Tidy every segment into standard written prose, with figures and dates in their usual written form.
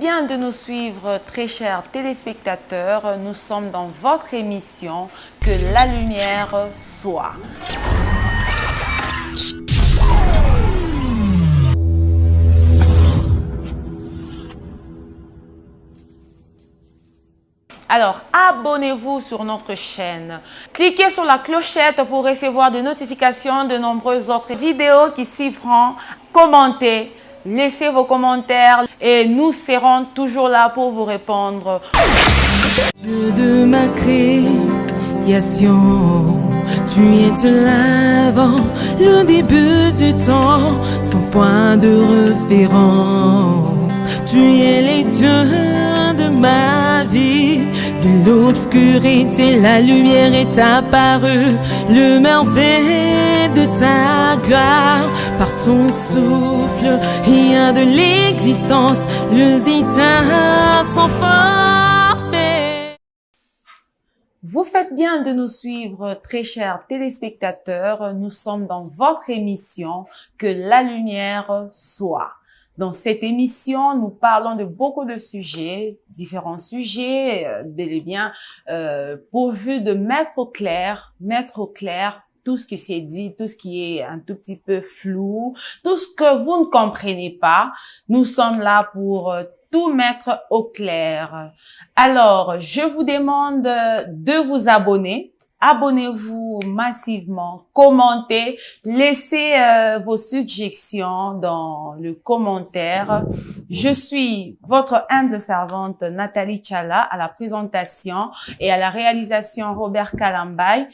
bien de nous suivre, très chers téléspectateurs. Nous sommes dans votre émission Que la lumière soit. Alors, abonnez-vous sur notre chaîne. Cliquez sur la clochette pour recevoir des notifications de nombreuses autres vidéos qui suivront. Commentez, laissez vos commentaires et nous serons toujours là pour vous répondre. Dieu de ma création, tu es l'avant, le début du temps, sans point de référence. Tu es les dieux de ma vie. De l'obscurité, la lumière est apparue, le merveille de ta gloire. Par ton souffle, rien de l'existence, les éteintes sont formées. Vous faites bien de nous suivre, très chers téléspectateurs. Nous sommes dans votre émission Que la lumière soit. Dans cette émission, nous parlons de beaucoup de sujets, différents sujets, bel et bien pourvus de mettre au clair tout ce qui s'est dit, tout ce qui est un tout petit peu flou, tout ce que vous ne comprenez pas. Nous sommes là pour tout mettre au clair. Alors, je vous demande de vous abonner. Abonnez-vous massivement, commentez, laissez vos suggestions dans le commentaire. Je suis votre humble servante Nathalie Tchala à la présentation et à la réalisation Robert Kalambay.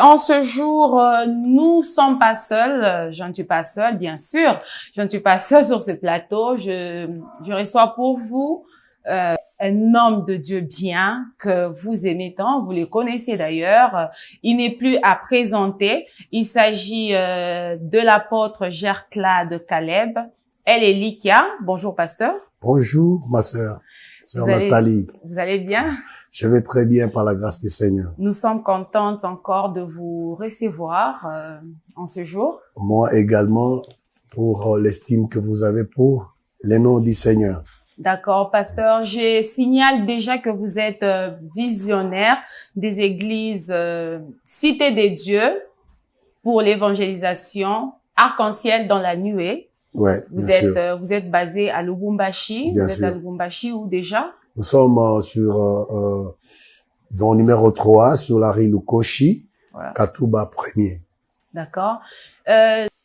En ce jour, nous sommes pas seuls, je ne suis pas seule, bien sûr, je ne suis pas seule sur ce plateau. Je reçois pour vous un homme de Dieu bien que vous aimez tant, vous le connaissez d'ailleurs. Il n'est plus à présenter. Il s'agit de l'apôtre Gerclade Caleb. Elle est Likia. Bonjour pasteur. Bonjour ma sœur Nathalie. Vous allez bien? Je vais très bien par la grâce du Seigneur. Nous sommes contentes encore de vous recevoir en ce jour. Moi également pour l'estime que vous avez pour les noms du Seigneur. D'accord, pasteur. Je signale déjà que vous êtes visionnaire des églises Cité des Dieux pour l'évangélisation, Arc-en-Ciel dans la nuée. Ouais, vous êtes basé à Lubumbashi. Vous êtes à Lubumbashi où déjà? Nous sommes dans numéro 3 sur la rue Lukoshi, voilà. Katuba 1er. D'accord.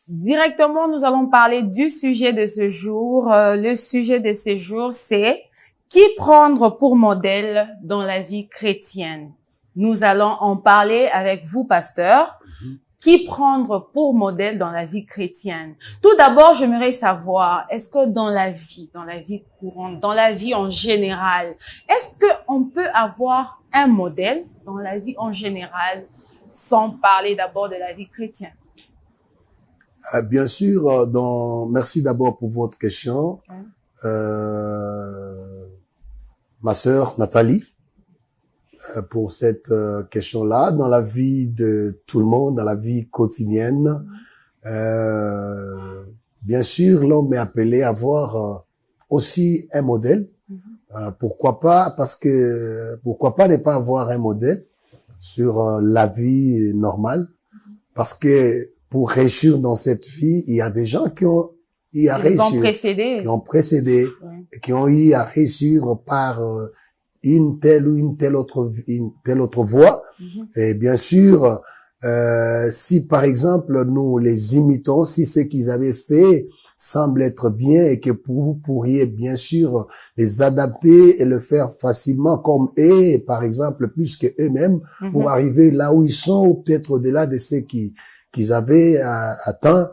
Directement, nous allons parler du sujet de ce jour. Le sujet de ce jour, c'est qui prendre pour modèle dans la vie chrétienne. Nous allons en parler avec vous, pasteur. Qui prendre pour modèle dans la vie chrétienne. Tout d'abord, j'aimerais savoir, est-ce que dans la vie courante, dans la vie en général, est-ce que on peut avoir un modèle dans la vie en général, sans parler d'abord de la vie chrétienne? Bien sûr, merci d'abord pour votre question, ma sœur Nathalie, pour cette question-là. Dans la vie de tout le monde, dans la vie quotidienne, bien sûr, l'homme est appelé à avoir aussi un modèle. Pourquoi pas ne pas avoir un modèle sur la vie normale? Parce que pour réussir dans cette vie, il y a des gens qui ont précédé, et qui ont eu à réussir par une telle autre voie. Et bien sûr, si par exemple nous les imitons, si ce qu'ils avaient fait semble être bien et que vous pourriez bien sûr les adapter et le faire facilement comme eux, par exemple plus que eux-mêmes, pour arriver là où ils sont ou peut-être au-delà de ce qu'ils avaient atteint,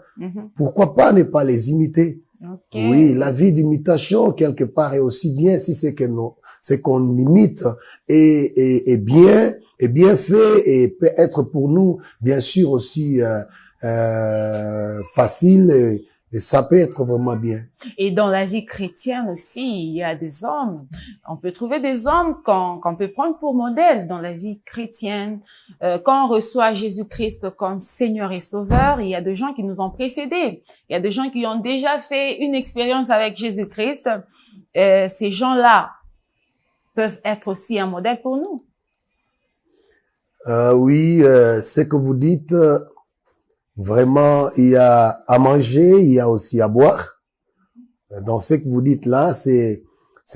pourquoi pas ne pas les imiter? Okay. Oui, la vie d'imitation quelque part est aussi bien si c'est qu'on imite est bien fait et peut être pour nous bien sûr aussi facile. Et ça peut être vraiment bien. Et dans la vie chrétienne aussi, il y a des hommes. On peut trouver des hommes qu'on peut prendre pour modèle dans la vie chrétienne. Quand on reçoit Jésus-Christ comme Seigneur et Sauveur, il y a des gens qui nous ont précédés. Il y a des gens qui ont déjà fait une expérience avec Jésus-Christ. ces gens-là peuvent être aussi un modèle pour nous. Oui, ce que vous dites, vraiment, il y a à manger, il y a aussi à boire. Dans ce que vous dites là, c'est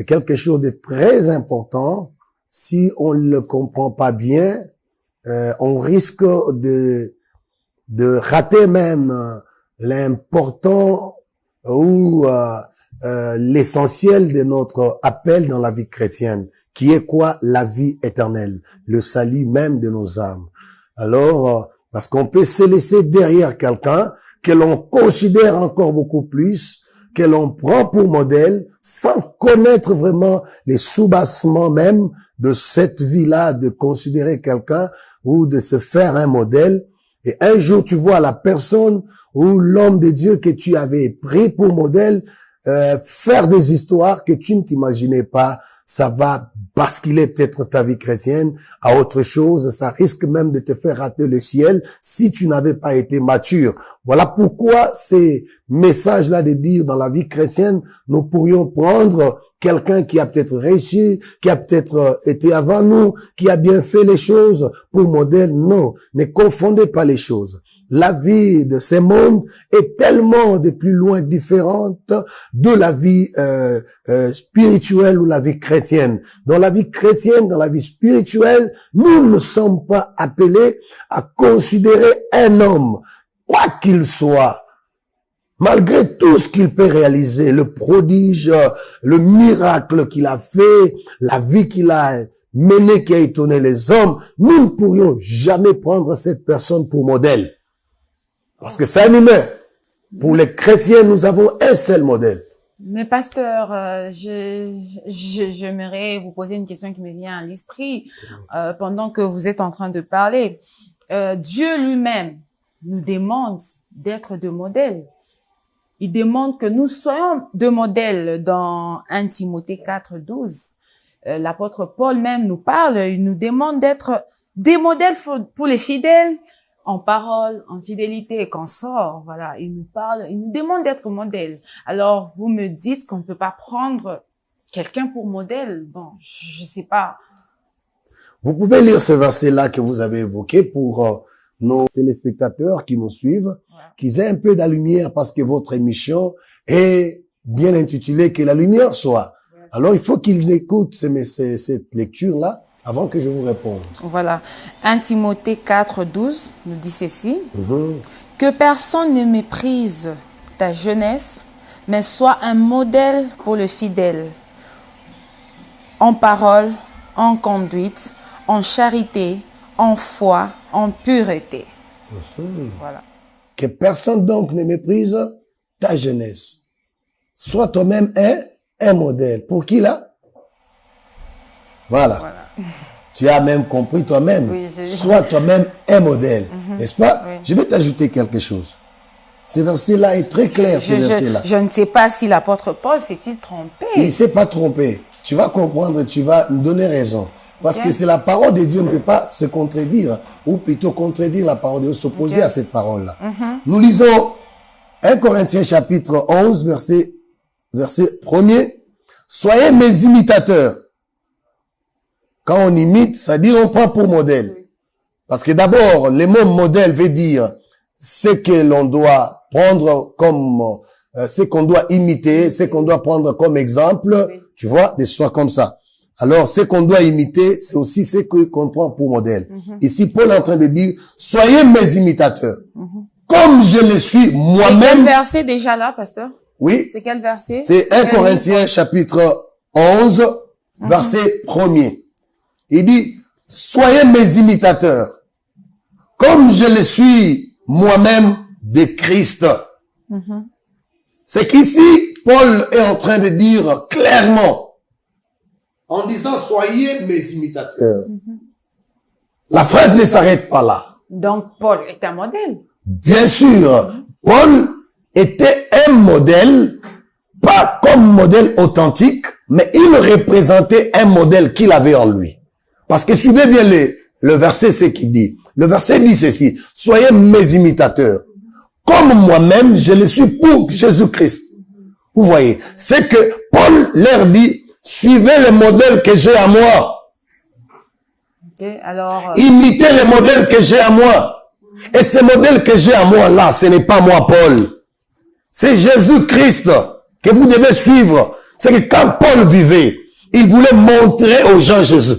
quelque chose de très important. Si on ne le comprend pas bien, on risque de rater même l'important ou l'essentiel de notre appel dans la vie chrétienne, qui est quoi? La vie éternelle, le salut même de nos âmes. Alors, parce qu'on peut se laisser derrière quelqu'un que l'on considère encore beaucoup plus, que l'on prend pour modèle, sans connaître vraiment les soubassements même de cette vie-là, de considérer quelqu'un ou de se faire un modèle. Et un jour, tu vois la personne ou l'homme de Dieu que tu avais pris pour modèle faire des histoires que tu ne t'imaginais pas. Ça va basculer peut-être ta vie chrétienne à autre chose. Ça risque même de te faire rater le ciel si tu n'avais pas été mature. Voilà pourquoi ces messages-là de dire dans la vie chrétienne, nous pourrions prendre quelqu'un qui a peut-être réussi, qui a peut-être été avant nous, qui a bien fait les choses pour modèle. Non, ne confondez pas les choses. La vie de ces mondes est tellement de plus loin différente de la vie spirituelle ou la vie chrétienne. Dans la vie chrétienne, dans la vie spirituelle, nous ne sommes pas appelés à considérer un homme, quoi qu'il soit, malgré tout ce qu'il peut réaliser, le prodige, le miracle qu'il a fait, la vie qu'il a menée qui a étonné les hommes, nous ne pourrions jamais prendre cette personne pour modèle. Parce que c'est un humain. Pour les chrétiens, nous avons un seul modèle. Mais pasteur, j'aimerais vous poser une question qui me vient à l'esprit pendant que vous êtes en train de parler. Dieu lui-même nous demande d'être de modèles. Il demande que nous soyons de modèles dans 1 Timothée 4:12. L'apôtre Paul même nous parle, il nous demande d'être des modèles pour les fidèles, en parole, en fidélité et qu'en sort. Voilà, il nous parle, il nous demande d'être modèle. Alors, vous me dites qu'on ne peut pas prendre quelqu'un pour modèle. Bon, je sais pas. Vous pouvez lire ce verset-là que vous avez évoqué pour nos téléspectateurs qui nous suivent, qu'ils aient un peu de lumière parce que votre émission est bien intitulée « Que la lumière soit ». Alors, il faut qu'ils écoutent cette lecture-là avant que je vous réponde. Voilà. 1 Timothée 4:12 nous dit ceci. Que personne ne méprise ta jeunesse, mais sois un modèle pour le fidèle, en parole, en conduite, en charité, en foi, en pureté. Voilà. Que personne donc ne méprise ta jeunesse. Sois toi-même un modèle. Pour qui là? Voilà. Tu as même compris toi-même. Oui, Sois toi-même un modèle. N'est-ce pas? Oui. Je vais t'ajouter quelque chose. Ce verset-là est très clair, ce verset-là. Je ne sais pas si l'apôtre Paul s'est-il trompé. Il ne s'est pas trompé. Tu vas comprendre, tu vas me donner raison. Parce que c'est la parole de Dieu, on ne peut pas se contredire, ou plutôt contredire la parole de Dieu, s'opposer à cette parole-là. Nous lisons 1 Corinthiens chapitre 11, verset 1er. Soyez mes imitateurs. Quand on imite, ça dit on prend pour modèle. Parce que d'abord, le mot modèle veut dire ce que l'on doit prendre comme, ce qu'on doit imiter, ce qu'on doit prendre comme exemple. Oui. Tu vois, des histoires comme ça. Alors, ce qu'on doit imiter, c'est aussi ce qu'on prend pour modèle. Ici, Paul est en train de dire, soyez mes imitateurs. Comme je le suis moi-même. C'est quel verset déjà là, pasteur? Oui. C'est quel verset? C'est 1 Corinthiens chapitre 11, verset 1er. Il dit, soyez mes imitateurs, comme je le suis moi-même de Christ. C'est qu'ici, Paul est en train de dire clairement, en disant, soyez mes imitateurs. La phrase ne s'arrête pas là. Donc, Paul est un modèle. Bien sûr, Paul était un modèle, pas comme modèle authentique, mais il représentait un modèle qu'il avait en lui. Parce que suivez bien le verset, c'est qu'il dit. Le verset dit ceci, soyez mes imitateurs, comme moi-même je le suis pour Jésus-Christ. Vous voyez, c'est que Paul leur dit, suivez le modèle que j'ai à moi. Okay, alors, imitez le modèle que j'ai à moi. Et ce modèle que j'ai à moi là, ce n'est pas moi, Paul. C'est Jésus-Christ que vous devez suivre. C'est que quand Paul vivait, il voulait montrer aux gens Jésus.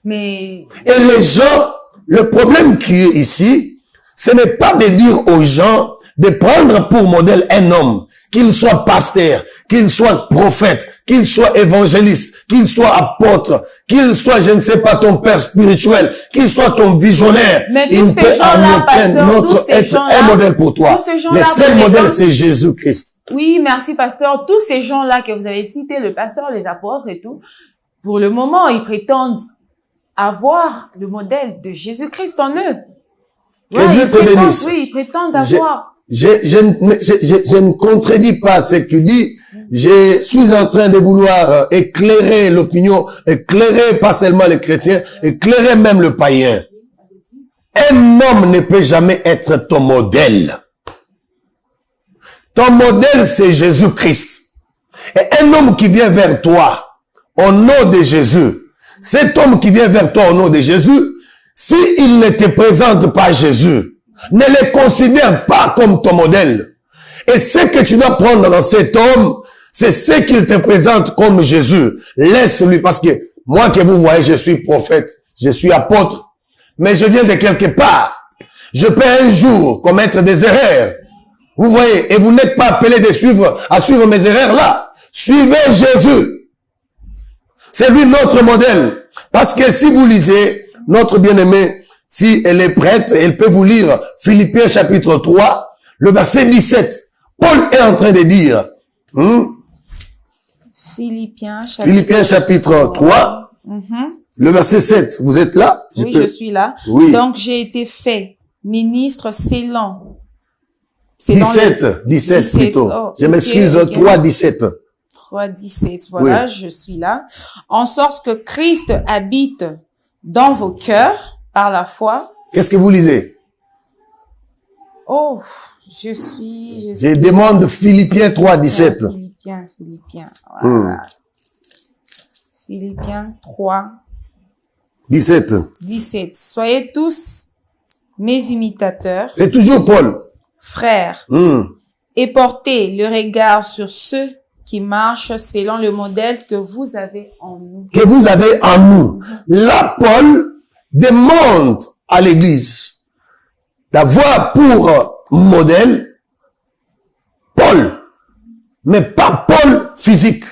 mais Et les gens, le problème qui est ici, ce n'est pas de dire aux gens de prendre pour modèle un homme, qu'il soit pasteur, qu'il soit prophète, qu'il soit évangéliste, qu'il soit apôtre, qu'il soit, je ne sais pas, ton père spirituel, qu'il soit ton visionnaire. Mais tous il ces peut gens-là, en pasteur, aucun tous autre ces être gens-là, un modèle pour toi. tous ces gens-là, Le seul vous modèle, les- c'est Jésus-Christ. oui, merci, pasteur. Tous ces gens-là que vous avez cités, le pasteur, les apôtres et tout, pour le moment, ils prétendent avoir le modèle de Jésus-Christ en eux. Que Dieu ils te prétendent, bénisse. oui, ils prétendent Je- avoir. Je ne contredis pas ce que tu dis. Je suis en train de vouloir éclairer l'opinion, éclairer pas seulement les chrétiens, éclairer même le païen. Un homme ne peut jamais être ton modèle. Ton modèle, c'est Jésus-Christ. Et un homme qui vient vers toi au nom de Jésus, cet homme qui vient vers toi au nom de Jésus, s'il ne te présente pas Jésus, ne le considère pas comme ton modèle. Et ce que tu dois prendre dans cet homme, c'est ce qu'il te présente comme Jésus. Laisse-lui, parce que moi que vous voyez, je suis prophète, je suis apôtre, mais je viens de quelque part. Je peux un jour commettre des erreurs. Vous voyez, et vous n'êtes pas appelé à suivre mes erreurs là. Suivez Jésus. C'est lui notre modèle. Parce que si vous lisez, notre bien-aimée, si elle est prête, elle peut vous lire Philippiens chapitre 3, le verset 17. Paul est en train de dire, Philippiens chapitre 3, le verset 7. Vous êtes là? Oui, je suis là. Oui. Donc, j'ai été fait ministre selon 17 plutôt. Oh, Je m'excuse, ok. 3, 17. 3:17, voilà, Oui. je suis là. En sorte que Christ habite dans vos cœurs par la foi. Qu'est-ce que vous lisez? Oh, Je demande Philippiens 3, 17. Philippiens, voilà. Philippiens 3, 17. 17. Soyez tous mes imitateurs, C'est toujours Paul. frères, et portez le regard sur ceux qui marchent selon le modèle que vous avez en nous. Que vous avez en nous. Là, Paul demande à l'église d'avoir pour modèle Paul, mais pas Paul physique.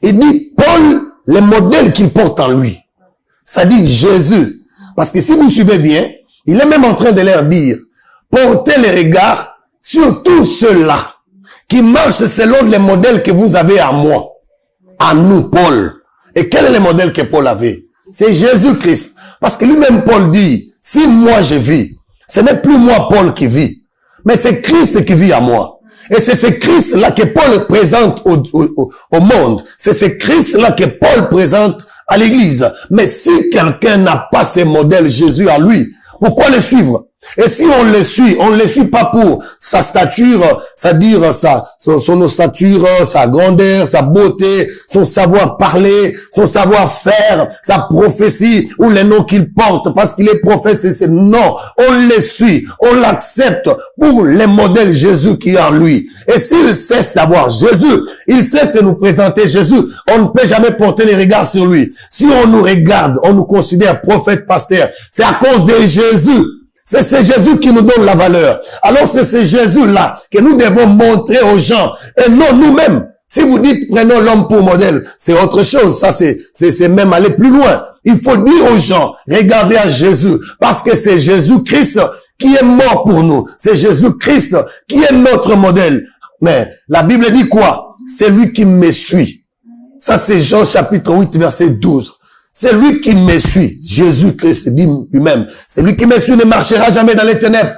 Il dit Paul, le modèle qu'il porte en lui. Ça dit Jésus. Parce que si vous suivez bien, il est même en train de leur dire, portez les regards sur tous ceux-là qui marchent selon les modèles que vous avez à moi, à nous, Paul. Et quel est le modèle que Paul avait? C'est Jésus-Christ. Parce que lui-même, Paul dit, si moi je vis, ce n'est plus moi, Paul, qui vit, mais c'est Christ qui vit à moi. Et c'est ce Christ-là que Paul présente au monde. C'est ce Christ-là que Paul présente à l'église. Mais si quelqu'un n'a pas ce modèle Jésus à lui, pourquoi le suivre? Et si on le suit pas pour sa stature, c'est-à-dire son ossature, sa grandeur, sa beauté, son savoir parler, son savoir faire, sa prophétie ou les noms qu'il porte parce qu'il est prophète, non. On le suit, on l'accepte pour le modèle Jésus qui est en lui. Et s'il cesse d'avoir Jésus, il cesse de nous présenter Jésus, on ne peut jamais porter les regards sur lui. Si on nous regarde, on nous considère prophète, pasteur, c'est à cause de Jésus. C'est Jésus qui nous donne la valeur. Alors c'est ce Jésus-là que nous devons montrer aux gens et non nous-mêmes. Si vous dites prenons l'homme pour modèle, c'est autre chose. Ça c'est même aller plus loin. Il faut dire aux gens, regardez à Jésus parce que c'est Jésus-Christ qui est mort pour nous. C'est Jésus-Christ qui est notre modèle. Mais la Bible dit quoi? C'est lui qui me suit. Ça c'est Jean chapitre 8 verset 12. C'est lui qui me suit. Jésus-Christ dit lui-même. C'est lui qui me suit ne marchera jamais dans les ténèbres.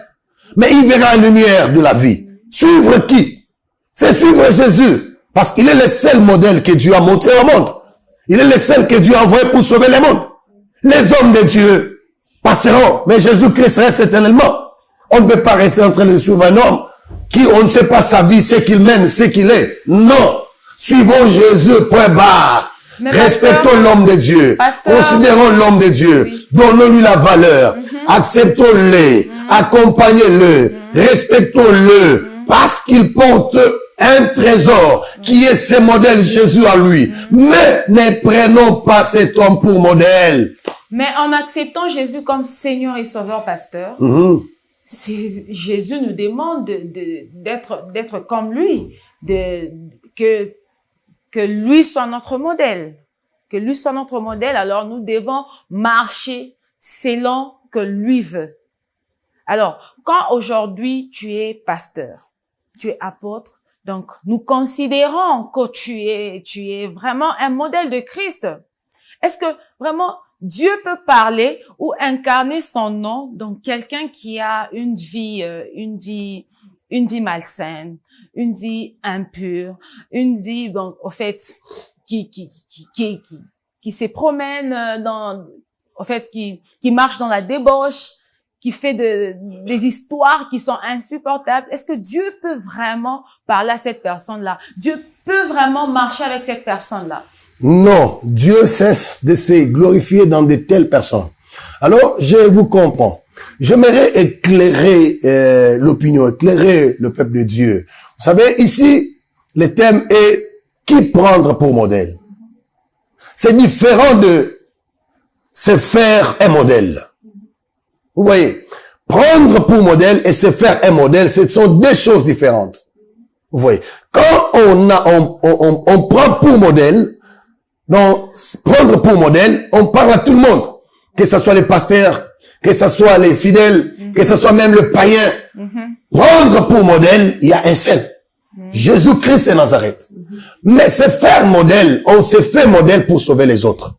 Mais il verra la lumière de la vie. Suivre qui? C'est suivre Jésus. Parce qu'il est le seul modèle que Dieu a montré au monde. Il est le seul que Dieu a envoyé pour sauver le monde. Les hommes de Dieu passeront. Mais Jésus-Christ reste éternellement. On ne peut pas rester en train de suivre un homme qui on ne sait pas sa vie, ce qu'il mène, ce qu'il est. Non. Suivons Jésus, point barre. Mais respectons l'homme de Dieu. Considérons l'homme de Dieu. Oui. Donnons-lui la valeur. Acceptons-le. Accompagnez-le. Respectons-le. Parce qu'il porte un trésor qui est ce modèle Jésus à lui. Mais ne prenons pas cet homme pour modèle. Mais en acceptant Jésus comme Seigneur et Sauveur, pasteur, Jésus nous demande d'être comme lui, que lui soit notre modèle. Que lui soit notre modèle, alors nous devons marcher selon que lui veut. Alors, quand aujourd'hui tu es pasteur, tu es apôtre, donc nous considérons que tu es vraiment un modèle de Christ. Est-ce que vraiment Dieu peut parler ou incarner son nom dans quelqu'un qui a une vie malsaine, une vie impure, une vie donc au fait qui se promène qui marche dans la débauche, qui fait des histoires qui sont insupportables? Est-ce que Dieu peut vraiment parler à cette personne-là? Dieu peut vraiment marcher avec cette personne-là? Non, Dieu cesse de se glorifier dans de telles personnes. Alors, je vous comprends. J'aimerais éclairer l'opinion, éclairer le peuple de Dieu. Vous savez, ici, le thème est qui prendre pour modèle. C'est différent de se faire un modèle. Vous voyez, prendre pour modèle et se faire un modèle, ce sont deux choses différentes. Vous voyez, quand on prend pour modèle, donc prendre pour modèle, on parle à tout le monde, que ce soit les pasteurs, que ce soit les fidèles, que ce soit même le païen. Prendre pour modèle, il y a un seul, Jésus-Christ de Nazareth. Mais se faire modèle, on se fait modèle pour sauver les autres.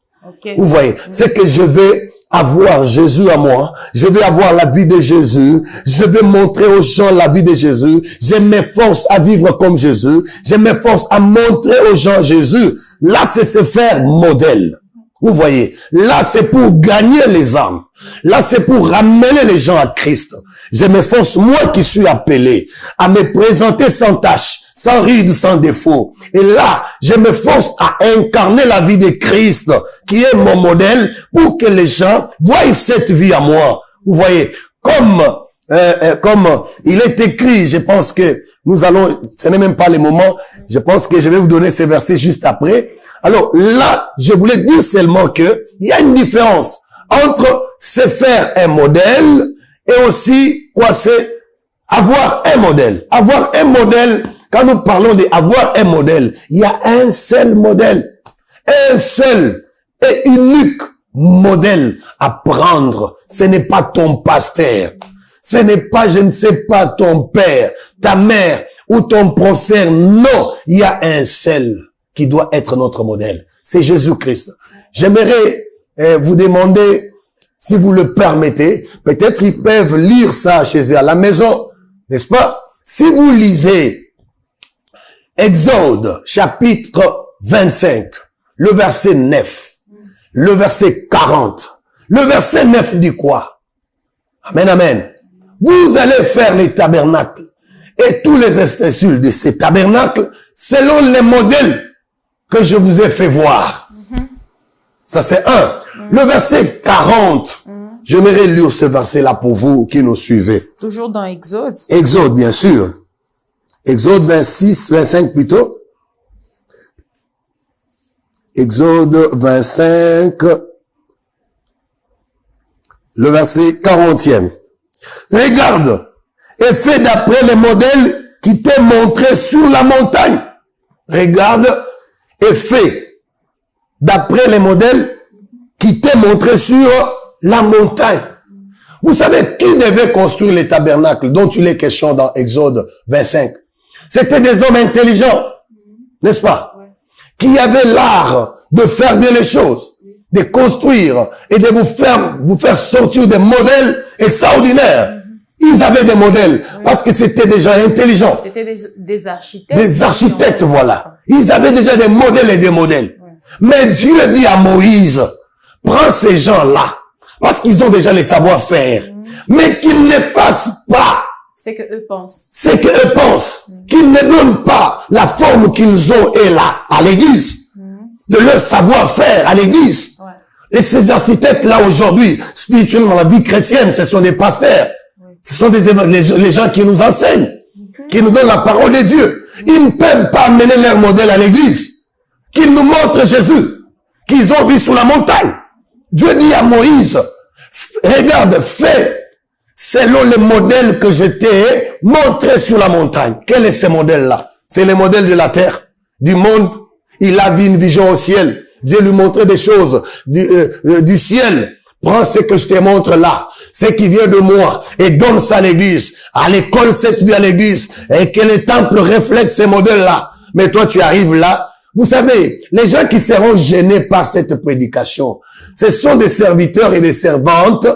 Vous voyez, c'est que je vais avoir Jésus à moi, je vais avoir la vie de Jésus, je vais montrer aux gens la vie de Jésus, je m'efforce à vivre comme Jésus, je m'efforce à montrer aux gens Jésus. Là, c'est se faire modèle. Vous voyez, là, c'est pour gagner les âmes. Là, c'est pour ramener les gens à Christ. Je m'efforce, moi qui suis appelé, à me présenter sans tache, sans ride, sans défaut. Et là, je m'efforce à incarner la vie de Christ, qui est mon modèle, pour que les gens voient cette vie à moi. Vous voyez, comme il est écrit, je pense que nous allons, ce n'est même pas le moment, je pense que je vais vous donner ces versets juste après. Alors là, je voulais dire seulement que il y a une différence entre se faire un modèle et aussi quoi, c'est avoir un modèle. Avoir un modèle, quand nous parlons d'avoir un modèle, il y a un seul modèle, un seul et unique modèle à prendre. Ce n'est pas ton pasteur, ce n'est pas, je ne sais pas, ton père, ta mère ou ton professeur. Non, il y a un seul qui doit être notre modèle. C'est Jésus-Christ. J'aimerais vous demander, si vous le permettez, peut-être ils peuvent lire ça chez eux à la maison, n'est-ce pas? Si vous lisez Exode, chapitre 25, le verset 9, le verset 40, le verset 9 dit quoi? Amen, amen. Vous allez faire les tabernacles et tous les ustensiles de ces tabernacles selon les modèles que je vous ai fait voir. Ça, c'est un. Le verset 40. J'aimerais lire ce verset-là pour vous qui nous suivez. Toujours dans Exode. Exode, bien sûr. Exode 26, 25 plutôt. Exode 25. Le verset 40e. Regarde et fais d'après les modèles qui t'est montré sur la montagne. Regarde et fais d'après les modèles qui t'est montré sur la montagne. Vous savez qui devait construire les tabernacles dont il est question dans Exode 25? C'était des hommes intelligents, n'est-ce pas? Qui avaient l'art de faire bien les choses, de construire et de vous faire sortir des modèles extraordinaires. Ils avaient des modèles parce que c'était des gens intelligents. C'était des architectes. Des architectes, voilà. Ils avaient déjà des modèles et des modèles. Mais Dieu dit à Moïse, prends ces gens-là, parce qu'ils ont déjà les savoir-faire, mais qu'ils ne fassent pas C'est que eux pensent. C'est que eux pensent qu'ils ne donnent pas la forme qu'ils ont et là à l'église, de leur savoir-faire à l'église. Ouais. Et ces architectes-là aujourd'hui, spirituellement, dans la vie chrétienne, ce sont des pasteurs. Ce sont les gens qui nous enseignent, qui nous donnent la parole de Dieu. Ils ne peuvent pas amener leur modèle à l'église. Qu'ils nous montrent Jésus, qu'ils ont vu sur la montagne. Dieu dit à Moïse, regarde, fais selon le modèle que je t'ai montré sur la montagne. Quel est ce modèle-là? C'est le modèle de la terre, du monde. Il a vu une vision au ciel. Dieu lui montrait des choses du ciel. Prends ce que je te montre là, ce qui vient de moi, et donne ça à l'église. À l'école, cette vie à l'église, et que les temples reflètent ces modèles-là. Mais toi, tu arrives là. Vous savez, les gens qui seront gênés par cette prédication, ce sont des serviteurs et des servantes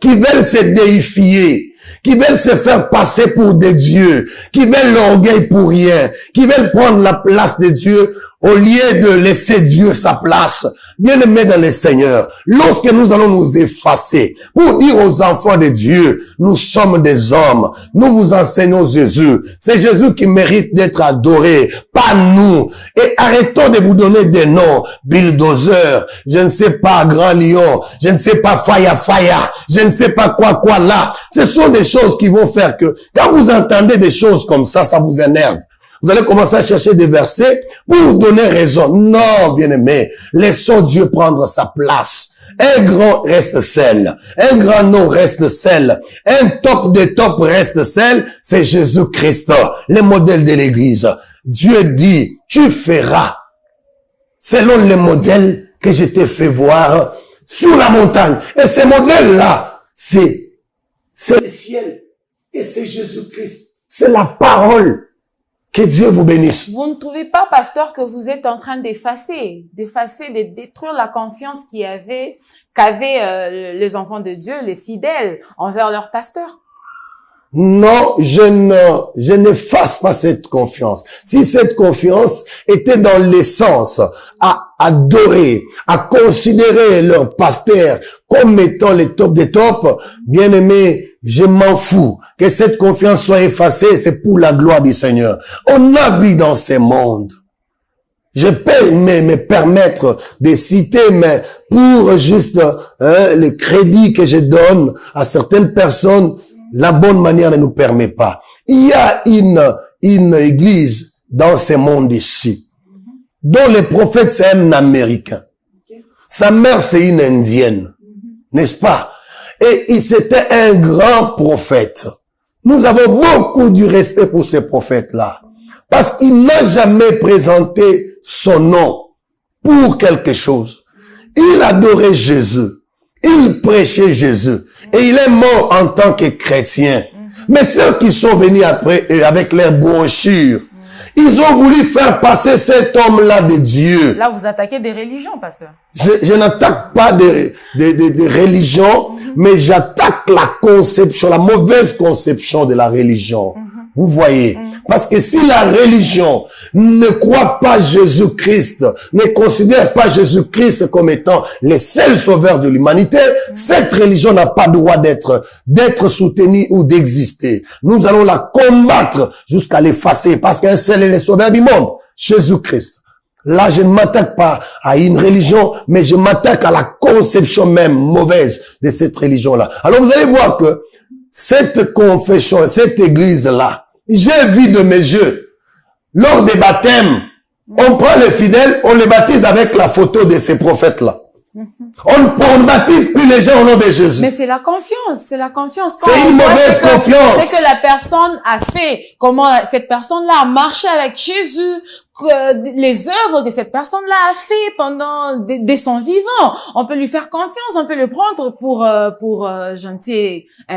qui veulent se déifier, qui veulent se faire passer pour des dieux, qui veulent l'orgueil pour rien, qui veulent prendre la place de Dieu au lieu de laisser Dieu sa place. Bien-aimés dans le Seigneur, lorsque nous allons nous effacer pour dire aux enfants de Dieu, nous sommes des hommes, nous vous enseignons Jésus. C'est Jésus qui mérite d'être adoré, pas nous. Et arrêtons de vous donner des noms, bulldozer, je ne sais pas, grand lion, je ne sais pas, faya, je ne sais pas quoi là. Ce sont des choses qui vont faire que, quand vous entendez des choses comme ça vous énerve. Vous allez commencer à chercher des versets pour vous donner raison. Non, bien-aimé, laissons Dieu prendre sa place. Un grand reste seul. Un grand nom reste seul. Un top de top reste seul. C'est Jésus-Christ, le modèle de l'Église. Dieu dit, tu feras selon le modèle que je t'ai fait voir sur la montagne. Et ce modèle-là, c'est le ciel. Et c'est Jésus-Christ. C'est la parole. Que Dieu vous bénisse. Vous ne trouvez pas, pasteur, que vous êtes en train d'effacer, de détruire la confiance qu'avaient les enfants de Dieu, les fidèles, envers leur pasteur? Non, je n'efface pas cette confiance. Si cette confiance était dans l'essence, à adorer, à considérer leur pasteur comme étant les tops des tops, bien aimé, je m'en fous. Que cette confiance soit effacée, c'est pour la gloire du Seigneur. On a vu dans ce monde. Je peux me permettre de citer, mais pour juste le crédit que je donne à certaines personnes, la bonne manière ne nous permet pas. Il y a une église dans ce monde ici, dont le prophète c'est un Américain. Sa mère c'est une Indienne, n'est-ce pas? Et c'était un grand prophète. Nous avons beaucoup du respect pour ce prophète-là, parce qu'il n'a jamais présenté son nom pour quelque chose. Il adorait Jésus. Il prêchait Jésus. Et il est mort en tant que chrétien. Mais ceux qui sont venus après avec leurs brochures, ils ont voulu faire passer cet homme-là de Dieu. Là, vous attaquez des religions, pasteur. Je n'attaque pas des religions, mais j'attaque la conception, la mauvaise conception de la religion. Vous voyez? Parce que si la religion ne croit pas Jésus-Christ, ne considère pas Jésus-Christ comme étant le seul sauveur de l'humanité, cette religion n'a pas droit d'être soutenue ou d'exister. Nous allons la combattre jusqu'à l'effacer parce qu'un seul est le sauveur du monde, Jésus-Christ. Là, je ne m'attaque pas à une religion, mais je m'attaque à la conception même mauvaise de cette religion-là. Alors vous allez voir que cette confession, cette église-là, j'ai vu de mes yeux, lors des baptêmes, on prend les fidèles, on les baptise avec la photo de ces prophètes-là. On ne baptise plus les gens au nom de Jésus. Mais c'est la confiance, c'est la confiance. C'est une mauvaise confiance. C'est que la personne a fait, comment cette personne-là a marché avec Jésus, les œuvres que cette personne-là a fait pendant dès son vivant. On peut lui faire confiance, on peut le prendre pour un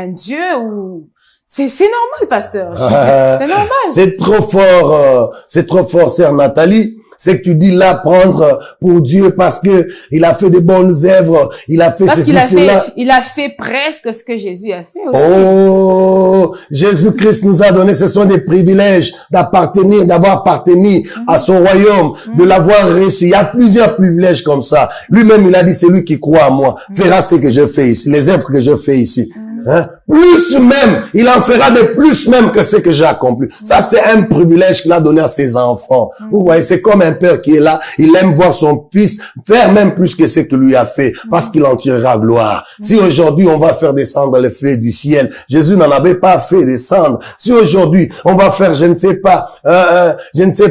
Dieu ou... C'est normal, pasteur. C'est normal. C'est trop fort, sœur Nathalie. C'est que tu dis là prendre pour Dieu parce que il a fait des bonnes œuvres, il a fait ceci, cela. Il a fait presque ce que Jésus a fait aussi. Oh, Jésus-Christ nous a donné, ce sont des privilèges d'avoir appartenu à son royaume, de l'avoir reçu. Il y a plusieurs privilèges comme ça. Lui-même, il a dit, c'est lui qui croit à moi, fera ce que je fais ici, les œuvres que je fais ici. Hein? Plus même, il en fera de plus même que ce que j'ai accompli. Ça, c'est un privilège qu'il a donné à ses enfants. Vous voyez, c'est comme un père qui est là, il aime voir son fils faire même plus que ce qu'il lui a fait, parce qu'il en tirera gloire. Si aujourd'hui, on va faire descendre le feu du ciel, Jésus n'en avait pas fait descendre. Si aujourd'hui, on va faire, je ne sais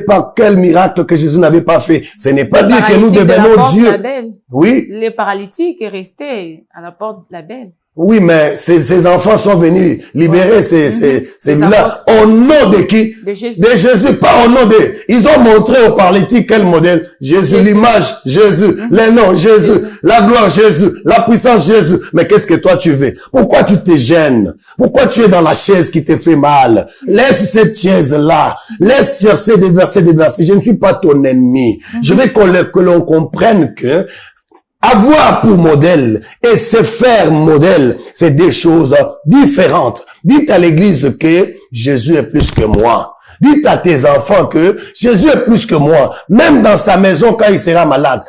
pas quel miracle que Jésus n'avait pas fait, ce n'est pas dire que nous devenons Dieu. Oui. Les paralytiques est resté à la porte de la belle. Oui, mais ces enfants sont venus libérer celui-là. Au nom de qui? De Jésus. De Jésus, pas au nom de... Ils ont montré aux paralytiques quel modèle? Jésus, l'image, Jésus, les noms, Jésus, la gloire, Jésus, la puissance, Jésus. Mais qu'est-ce que toi tu veux? Pourquoi tu te gênes? Pourquoi tu es dans la chaise qui te fait mal? Laisse cette chaise-là. Laisse chercher des versets. Je ne suis pas ton ennemi. Je veux que l'on comprenne que avoir pour modèle et se faire modèle, c'est des choses différentes. Dites à l'église que Jésus est plus que moi. Dites à tes enfants que Jésus est plus que moi. Même dans sa maison quand il sera malade.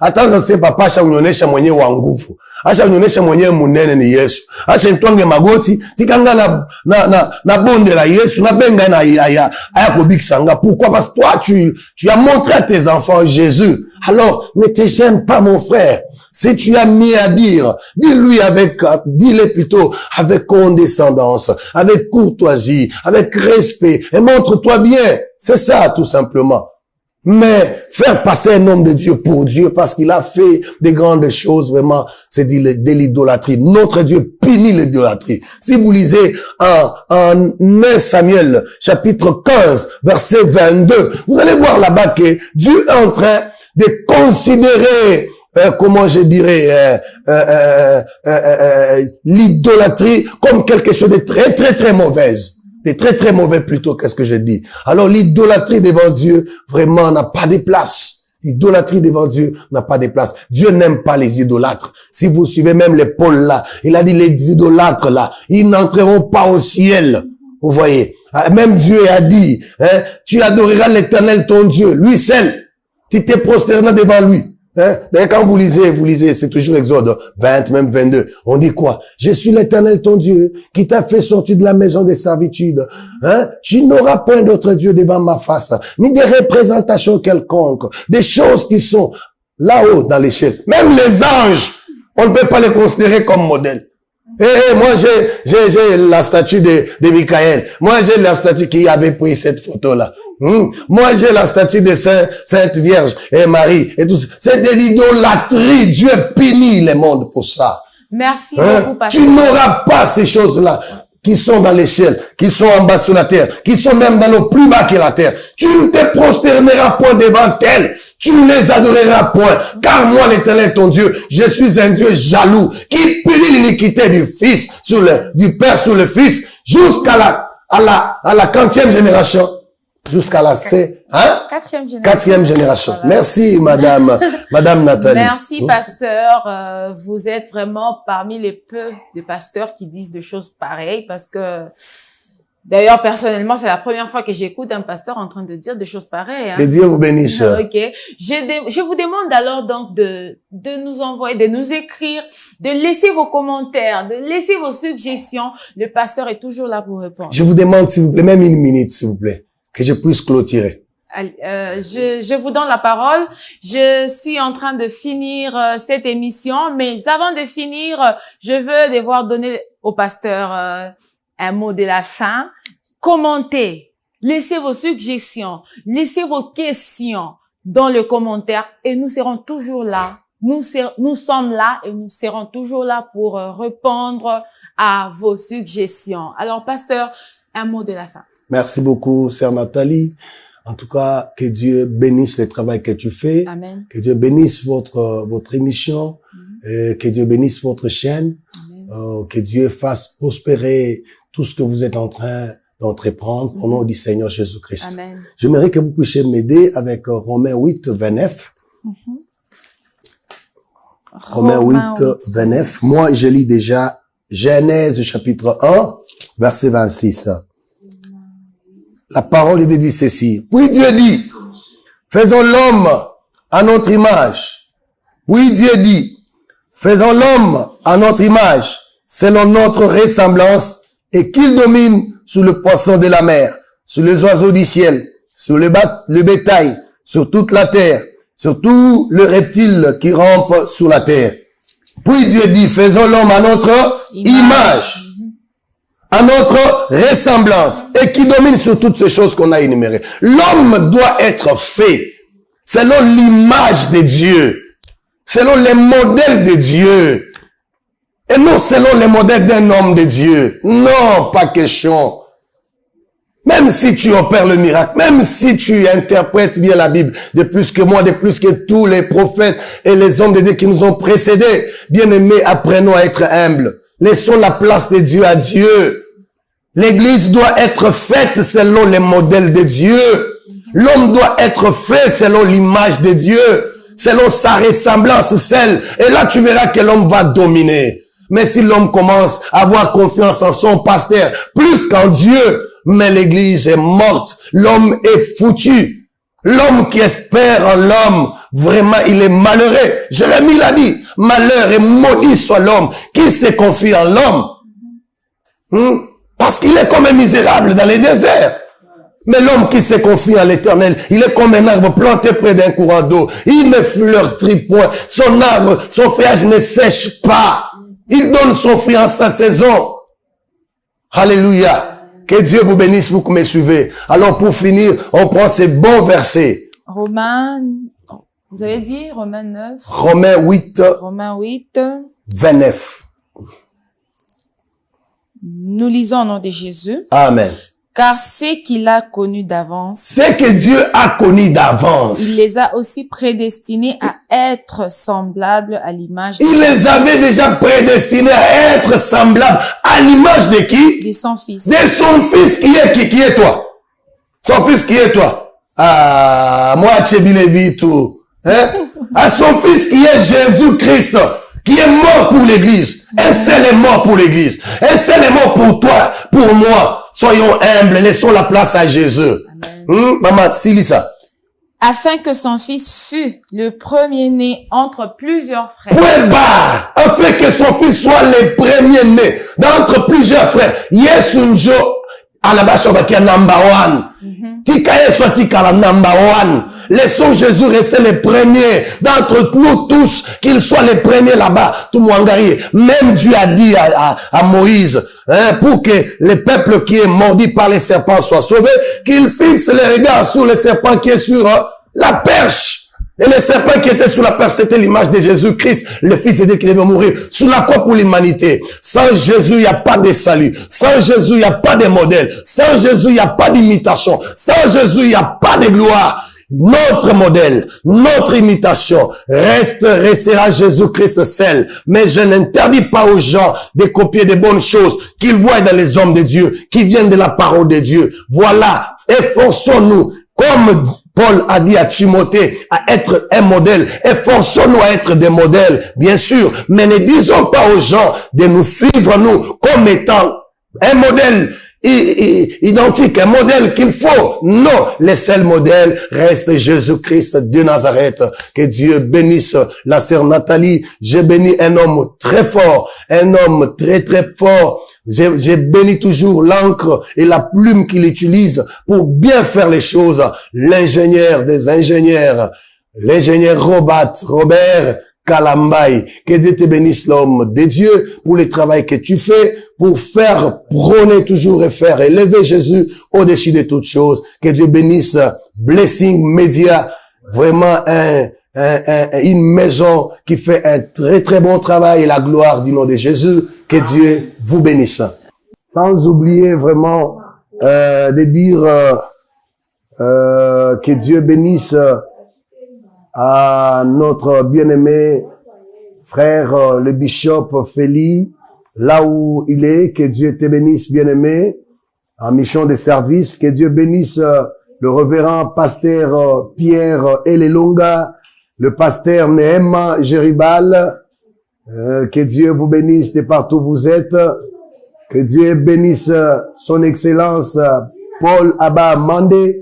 Attends, c'est papa shaunyonesha mwenyewe wa nguvu. Acha unyonesha mwenyewe munene ni Yesu. Acha nitwange magoti, tikanga na bonde la Yesu, na benga na aya kobikisanga. Pourquoi? Parce que toi, tu as montré à tes enfants Jésus. Alors, ne te gêne pas, mon frère. Si tu as mis à dire, dis-le plutôt avec condescendance, avec courtoisie, avec respect, et montre-toi bien. C'est ça, tout simplement. Mais faire passer un homme de Dieu pour Dieu parce qu'il a fait des grandes choses, vraiment, c'est de l'idolâtrie. Notre Dieu punit l'idolâtrie. Si vous lisez en 1 Samuel, chapitre 15, verset 22, vous allez voir là-bas que Dieu est en train de considérer, comment je dirais, l'idolâtrie comme quelque chose de très, très, très mauvaise. C'est très, très mauvais plutôt, qu'est-ce que je dis. Alors, l'idolâtrie devant Dieu, vraiment, n'a pas de place. L'idolâtrie devant Dieu n'a pas de place. Dieu n'aime pas les idolâtres. Si vous suivez même les Paul là, il a dit les idolâtres là, ils n'entreront pas au ciel. Vous voyez. Même Dieu a dit, hein, tu adoreras l'Éternel ton Dieu, lui seul. Tu te prosterneras devant lui. Hein? D'ailleurs, quand vous lisez, c'est toujours Exode 20, même 22. On dit quoi? Je suis l'Éternel ton Dieu, qui t'a fait sortir de la maison des servitudes. Hein? Tu n'auras point d'autre Dieu devant ma face, ni des représentations quelconques, des choses qui sont là-haut dans l'échelle. Même les anges, on ne peut pas les considérer comme modèles. Moi, j'ai la statue de Michael. Moi, j'ai la statue qui avait pris cette photo-là. Moi, j'ai la statue de Sainte Vierge et Marie et tout ça. C'est de l'idolâtrie. Dieu punit le monde pour ça. Merci beaucoup, pasteur. Tu n'auras pas ces choses-là qui sont dans l'échelle, qui sont en bas sur la terre, qui sont même dans le plus bas que la terre. Tu ne te prosterneras point devant elles. Tu ne les adoreras point. Car moi, l'Éternel, ton Dieu, je suis un Dieu jaloux qui punit l'iniquité du Père sur le Fils jusqu'à la 40e génération. Jusqu'à la quatrième génération. Voilà. Merci, madame Nathalie. Merci, pasteur. Vous êtes vraiment parmi les peu de pasteurs qui disent des choses pareilles parce que, d'ailleurs, personnellement, c'est la première fois que j'écoute un pasteur en train de dire des choses pareilles. Hein. Que Dieu vous bénisse. Ok. Je vous demande alors donc de nous envoyer, de nous écrire, de laisser vos commentaires, de laisser vos suggestions. Le pasteur est toujours là pour répondre. Je vous demande, s'il vous plaît, même une minute, s'il vous plaît, que je puisse clôturer. Je vous donne la parole. Je suis en train de finir cette émission, mais avant de finir, je veux devoir donner au pasteur un mot de la fin. Commentez, laissez vos suggestions, laissez vos questions dans le commentaire et nous serons toujours là. Nous sommes là et nous serons toujours là pour répondre à vos suggestions. Alors, pasteur, un mot de la fin. Merci beaucoup, sœur Nathalie. En tout cas, que Dieu bénisse le travail que tu fais. Amen. Que Dieu bénisse votre émission. Que Dieu bénisse votre chaîne. Que Dieu fasse prospérer tout ce que vous êtes en train d'entreprendre au nom du Seigneur Jésus-Christ. Amen. J'aimerais que vous puissiez m'aider avec Romains 8, 29. Romains 8, 29. Moi, je lis déjà Genèse chapitre 1, verset 26. La parole est dit ceci. Puis Dieu dit, faisons l'homme à notre image. Puis Dieu dit, Faisons l'homme à notre image, selon notre ressemblance, et qu'il domine sur le poisson de la mer, sur les oiseaux du ciel, sur le bétail, sur toute la terre, sur tout le reptile qui rampe sur la terre. Puis Dieu dit, faisons l'homme à notre image, à notre ressemblance, et qui domine sur toutes ces choses qu'on a énumérées. L'homme doit être fait selon l'image de Dieu, selon les modèles de Dieu, et non selon les modèles d'un homme de Dieu. Non, pas question. Même si tu opères le miracle, même si tu interprètes bien la Bible, de plus que moi, de plus que tous les prophètes et les hommes de Dieu qui nous ont précédés, bien-aimés, apprenons à être humbles. Laissons la place de Dieu à Dieu. L'église doit être faite selon les modèles de Dieu. L'homme doit être fait selon l'image de Dieu, selon sa ressemblance, et là tu verras que l'homme va dominer. Mais si l'homme commence à avoir confiance en son pasteur, plus qu'en Dieu, mais l'église est morte, l'homme est foutu. L'homme qui espère en l'homme, vraiment, il est malheureux. Jérémie l'a dit, malheur et maudit soit l'homme qui se confie en l'homme. Parce qu'il est comme un misérable dans les déserts. Mais l'homme qui se confie à l'Éternel, il est comme un arbre planté près d'un courant d'eau. Il ne fleurit point. Son arbre, son feuillage ne sèche pas. Il donne son fruit en sa saison. Alléluia. Que Dieu vous bénisse, vous qui me suivez. Alors pour finir, on prend ces bons versets. Romains, vous avez dit Romains 9. Romains 8. Romains 8. 29. Nous lisons au nom de Jésus. Amen. Car ce qu'il a connu d'avance, ce que Dieu a connu d'avance, il les a aussi prédestinés à être semblables à l'image de il les avait déjà prédestinés à être semblables à l'image de qui? De son fils. De son fils qui est toi? Son fils qui est toi? Ah, moi, Tchebilebi, tout. Hein? À son fils qui est Jésus-Christ, qui est mort pour l'église. Un seul est mort pour l'église. Un seul est mort pour toi, pour moi. Soyons humbles, laissons la place à Jésus. Maman, si lis ça. Afin que son fils fût le premier-né entre plusieurs frères. Point barre. Afin que son fils soit le premier-né d'entre plusieurs frères. Yes, un jour, à la base, on va dire number one. Tika soit tika la number one. Laissons Jésus rester le premier d'entre nous tous, qu'il soit le premier là-bas, tout Mwangari. Même Dieu a dit à Moïse, pour que le peuple qui est mordu par les serpents soit sauvé, qu'il fixe les regards sur le serpent qui est sur la perche. Et le serpent qui était sur la perche, c'était l'image de Jésus-Christ, le Fils de Dieu qui devait mourir. Sous la croix pour l'humanité. Sans Jésus, il n'y a pas de salut. Sans Jésus, il n'y a pas de modèle. Sans Jésus, il n'y a pas d'imitation. Sans Jésus, il n'y a pas de gloire. Notre modèle, notre imitation restera Jésus-Christ seul. Mais je n'interdis pas aux gens de copier des bonnes choses qu'ils voient dans les hommes de Dieu, qui viennent de la parole de Dieu. Voilà, efforçons-nous, comme Paul a dit à Timothée, à être un modèle. Efforçons-nous à être des modèles, bien sûr, mais ne disons pas aux gens de nous suivre, nous, comme étant un modèle identique, un modèle qu'il faut. Non, le seul modèle reste Jésus-Christ de Nazareth. Que Dieu bénisse la sœur Nathalie. J'ai béni un homme très fort, un homme très très fort. J'ai béni toujours l'encre et la plume qu'il utilise pour bien faire les choses. L'ingénieur des ingénieurs, l'ingénieur Robert Kalambay. Que Dieu te bénisse, l'homme de Dieu, pour le travail que tu fais, pour faire prôner toujours et faire élever Jésus au-dessus de toutes choses. Que Dieu bénisse Blessing Media, vraiment une maison qui fait un très très bon travail et la gloire du nom de Jésus. Que Dieu vous bénisse. Sans oublier vraiment de dire que Dieu bénisse à notre bien-aimé frère le bishop Feli, là où il est. Que Dieu te bénisse, bien-aimé, en mission de service. Que Dieu bénisse le révérend pasteur Pierre Elelonga, le pasteur Nehema Jeribal. Que Dieu vous bénisse de partout où vous êtes. Que Dieu bénisse son excellence Paul Abba Mandé.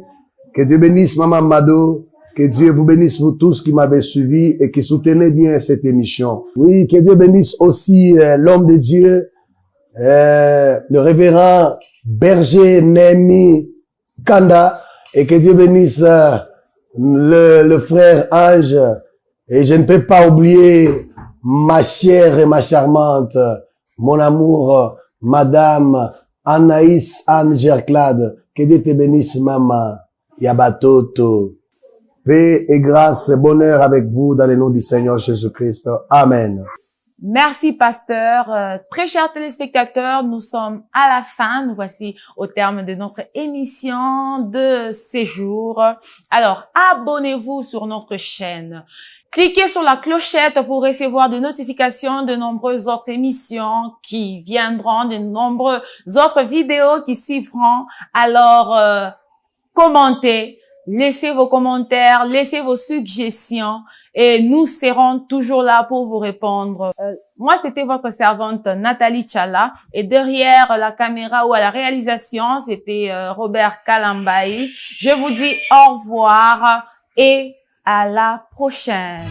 Que Dieu bénisse Maman Mado. Que Dieu vous bénisse, vous tous qui m'avez suivi et qui soutenez bien cette émission. Oui, que Dieu bénisse aussi l'homme de Dieu, le révérend Berger Némi Kanda, et que Dieu bénisse le frère Ange. Et je ne peux pas oublier ma chère et ma charmante, mon amour, Madame Anaïs Anne Gerclade. Que Dieu te bénisse, maman. Yabatoto. Paix et grâce et bonheur avec vous dans le nom du Seigneur Jésus-Christ. Amen. Merci, pasteur. Très chers téléspectateurs, nous sommes à la fin. Nous voici au terme de notre émission de séjour. Alors, abonnez-vous sur notre chaîne. Cliquez sur la clochette pour recevoir des notifications de nombreuses autres émissions qui viendront, de nombreuses autres vidéos qui suivront. Alors, commentez. Laissez vos commentaires, laissez vos suggestions et nous serons toujours là pour vous répondre. Moi, c'était votre servante Nathalie Tchala et derrière la caméra ou à la réalisation, c'était Robert Kalambaï. Je vous dis au revoir et à la prochaine.